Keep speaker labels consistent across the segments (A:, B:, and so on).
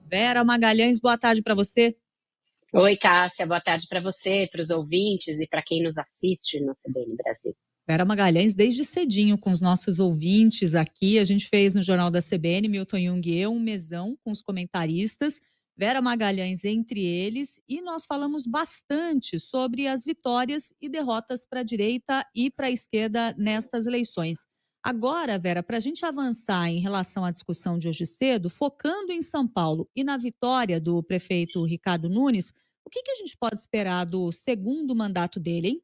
A: Vera Magalhães, boa tarde para você.
B: Oi, Cássia, boa tarde para você, para os ouvintes e para quem nos assiste no CBN Brasil.
A: Vera Magalhães, desde cedinho com os nossos ouvintes aqui, a gente fez no Jornal da CBN, Milton Jung e eu, um mesão com os comentaristas, Vera Magalhães entre eles, e nós falamos bastante sobre as vitórias e derrotas para a direita e para a esquerda nestas eleições. Agora, Vera, para a gente avançar em relação à discussão de hoje cedo, focando em São Paulo e na vitória do prefeito Ricardo Nunes, o que a gente pode esperar do segundo mandato dele, hein?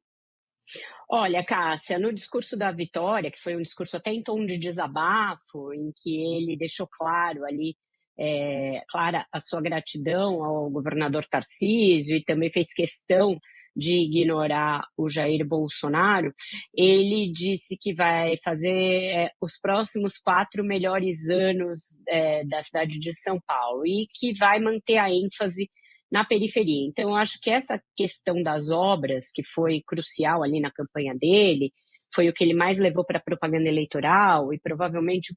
B: Olha, Cássia, no discurso da vitória, que foi um discurso até em tom de desabafo, em que ele deixou claro ali, clara a sua gratidão ao governador Tarcísio e também fez questão de ignorar o Jair Bolsonaro, ele disse que vai fazer os próximos 4 melhores anos da cidade de São Paulo e que vai manter a ênfase na periferia. Então, eu acho que essa questão das obras, que foi crucial ali na campanha dele, foi o que ele mais levou para a propaganda eleitoral e provavelmente o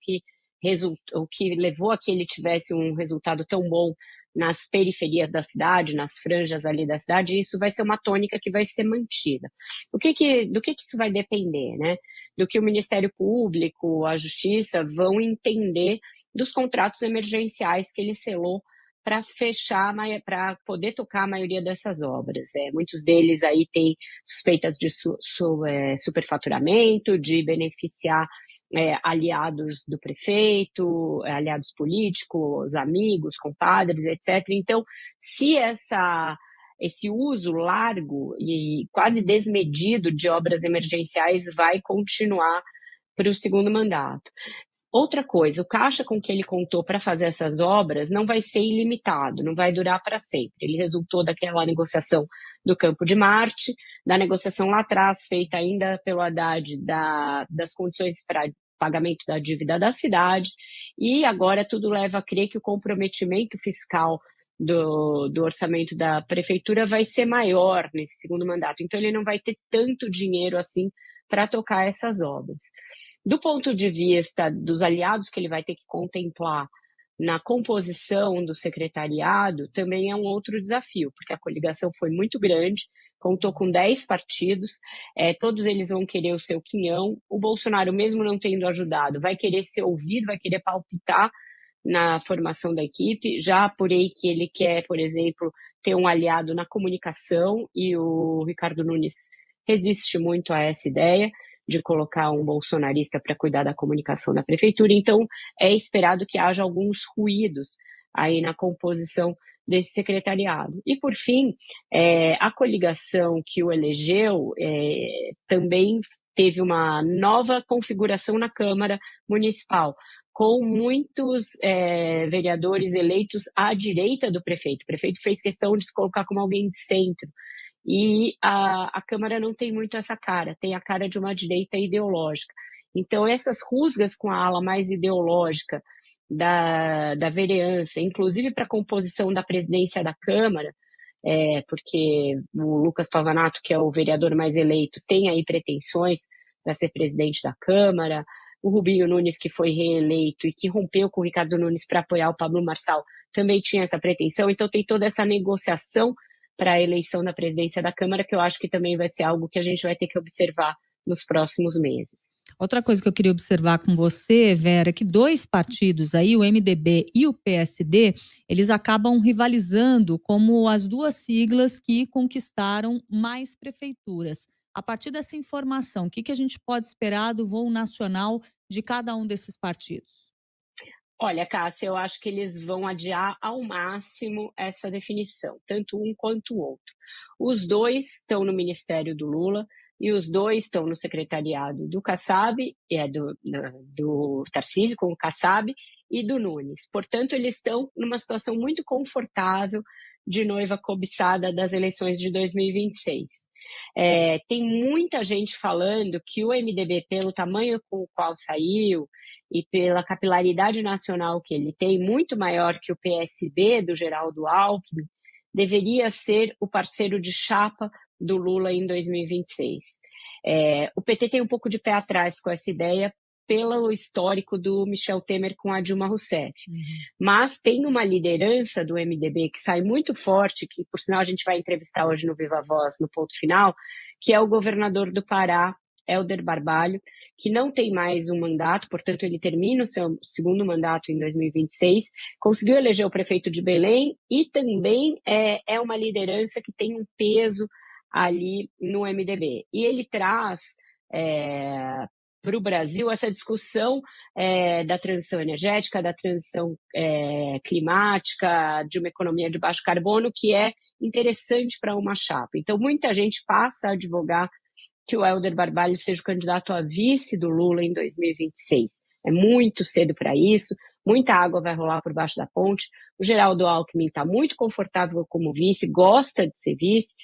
B: que levou a que ele tivesse um resultado tão bom nas periferias da cidade, nas franjas ali da cidade, e isso vai ser uma tônica que vai ser mantida. Do que isso vai depender, né? Do que o Ministério Público, a Justiça vão entender dos contratos emergenciais que ele selou para fechar, para poder tocar a maioria dessas obras. Muitos deles aí têm suspeitas de superfaturamento, de beneficiar aliados do prefeito, aliados políticos, amigos, compadres, etc. Então, se esse uso largo e quase desmedido de obras emergenciais vai continuar para o segundo mandato. Outra coisa, o caixa com que ele contou para fazer essas obras não vai ser ilimitado, não vai durar para sempre. Ele resultou daquela negociação do Campo de Marte, da negociação lá atrás, feita ainda pelo Haddad, das condições para pagamento da dívida da cidade, e agora tudo leva a crer que o comprometimento fiscal do orçamento da prefeitura vai ser maior nesse segundo mandato. Então, ele não vai ter tanto dinheiro assim para tocar essas obras. Do ponto de vista dos aliados que ele vai ter que contemplar na composição do secretariado, também é um outro desafio, porque a coligação foi muito grande, contou com 10 partidos, todos eles vão querer o seu quinhão. O Bolsonaro, mesmo não tendo ajudado, vai querer ser ouvido, vai querer palpitar na formação da equipe. Já apurei que ele quer, por exemplo, ter um aliado na comunicação, e o Ricardo Nunes resiste muito a essa ideia de colocar um bolsonarista para cuidar da comunicação da prefeitura. Então, é esperado que haja alguns ruídos aí na composição desse secretariado. E, por fim, a coligação que o elegeu também teve uma nova configuração na Câmara Municipal, com muitos vereadores eleitos à direita do prefeito. O prefeito fez questão de se colocar como alguém de centro. E a Câmara não tem muito essa cara, tem a cara de uma direita ideológica. Então, essas rusgas com a ala mais ideológica da vereança, inclusive para a composição da presidência da Câmara, porque o Lucas Pavanato, que é o vereador mais eleito, tem aí pretensões para ser presidente da Câmara. O Rubinho Nunes, que foi reeleito e que rompeu com o Ricardo Nunes para apoiar o Pablo Marçal, também tinha essa pretensão. Então, tem toda essa negociação para a eleição da presidência da Câmara, que eu acho que também vai ser algo que a gente vai ter que observar nos próximos meses.
A: Outra coisa que eu queria observar com você, Vera, é que 2 partidos aí, o MDB e o PSD, eles acabam rivalizando como as 2 siglas que conquistaram mais prefeituras. A partir dessa informação, o que a gente pode esperar do voo nacional de cada um desses partidos?
B: Olha, Cássia, eu acho que eles vão adiar ao máximo essa definição, tanto um quanto o outro. Os 2 estão no Ministério do Lula e os 2 estão no secretariado do Kassab, do Tarcísio com o Kassab, e do Nunes. Portanto, eles estão numa situação muito confortável de noiva cobiçada das eleições de 2026. Tem muita gente falando que o MDB, pelo tamanho com o qual saiu e pela capilaridade nacional que ele tem, muito maior que o PSB do Geraldo Alckmin, deveria ser o parceiro de chapa do Lula em 2026. O PT tem um pouco de pé atrás com essa ideia pelo histórico do Michel Temer com a Dilma Rousseff.
A: Uhum.
B: Mas tem uma liderança do MDB que sai muito forte, que por sinal a gente vai entrevistar hoje no Viva Voz, no ponto final, que é o governador do Pará, Helder Barbalho, que não tem mais um mandato, portanto ele termina o seu segundo mandato em 2026, conseguiu eleger o prefeito de Belém e também é uma liderança que tem um peso ali no MDB. E ele traz para o Brasil essa discussão da transição energética, da transição climática, de uma economia de baixo carbono, que é interessante para uma chapa. Então, muita gente passa a advogar que o Helder Barbalho seja o candidato a vice do Lula em 2026. É muito cedo para isso, muita água vai rolar por baixo da ponte. O Geraldo Alckmin está muito confortável como vice, gosta de ser vice,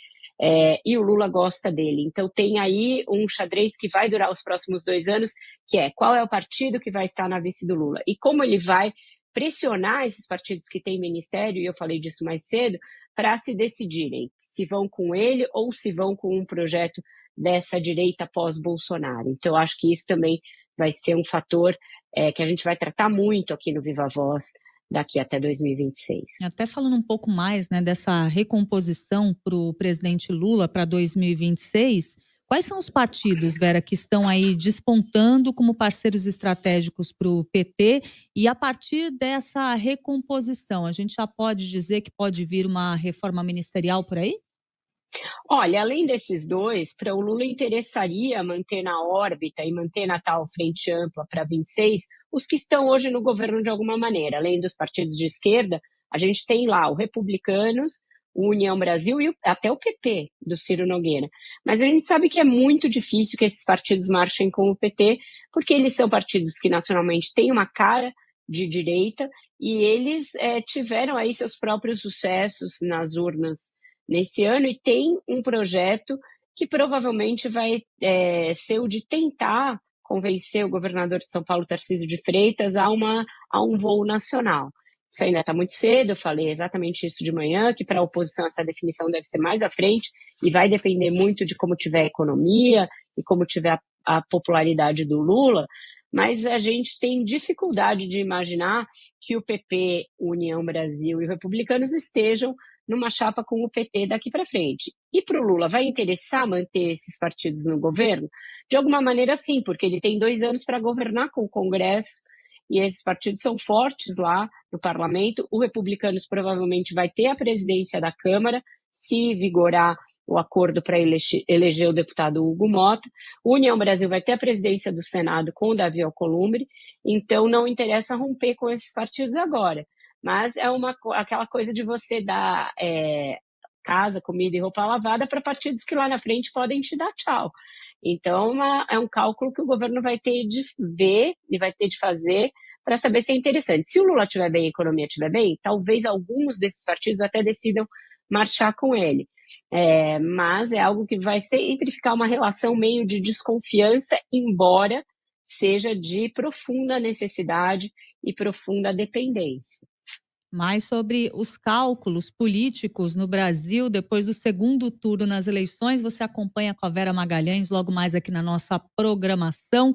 B: e o Lula gosta dele. Então tem aí um xadrez que vai durar os próximos 2 anos, que é qual é o partido que vai estar na vice do Lula e como ele vai pressionar esses partidos que têm ministério, e eu falei disso mais cedo, para se decidirem se vão com ele ou se vão com um projeto dessa direita pós-Bolsonaro. Então, eu acho que isso também vai ser um fator que a gente vai tratar muito aqui no Viva Voz daqui até 2026.
A: Até falando um pouco mais, né, dessa recomposição para o presidente Lula para 2026, quais são os partidos, Vera, que estão aí despontando como parceiros estratégicos para o PT? E a partir dessa recomposição, a gente já pode dizer que pode vir uma reforma ministerial por aí?
B: Olha, além desses dois, para o Lula interessaria manter na órbita e manter na tal frente ampla para 26 os que estão hoje no governo de alguma maneira. Além dos partidos de esquerda, a gente tem lá o Republicanos, o União Brasil e até o PP do Ciro Nogueira. Mas a gente sabe que é muito difícil que esses partidos marchem com o PT, porque eles são partidos que nacionalmente têm uma cara de direita e eles tiveram aí seus próprios sucessos nas urnas nesse ano e tem um projeto que provavelmente vai ser o de tentar convencer o governador de São Paulo, Tarcísio de Freitas, a um voo nacional. Isso ainda está muito cedo, eu falei exatamente isso de manhã, que para a oposição essa definição deve ser mais à frente e vai depender muito de como tiver a economia e como tiver a popularidade do Lula, mas a gente tem dificuldade de imaginar que o PP, União Brasil e Republicanos estejam numa chapa com o PT daqui para frente. E para o Lula, vai interessar manter esses partidos no governo? De alguma maneira, sim, porque ele tem 2 anos para governar com o Congresso e esses partidos são fortes lá no parlamento. O Republicanos provavelmente vai ter a presidência da Câmara, se vigorar o acordo para eleger o deputado Hugo Mota. O União Brasil vai ter a presidência do Senado com o Davi Alcolumbre, então não interessa romper com esses partidos agora. Mas é aquela coisa de você dar casa, comida e roupa lavada para partidos que lá na frente podem te dar tchau. Então, é um cálculo que o governo vai ter de ver e vai ter de fazer para saber se é interessante. Se o Lula estiver bem e a economia estiver bem, talvez alguns desses partidos até decidam marchar com ele. Mas é algo que vai sempre ficar uma relação meio de desconfiança, embora seja de profunda necessidade e profunda dependência.
A: Mais sobre os cálculos políticos no Brasil depois do segundo turno nas eleições, você acompanha com a Vera Magalhães logo mais aqui na nossa programação.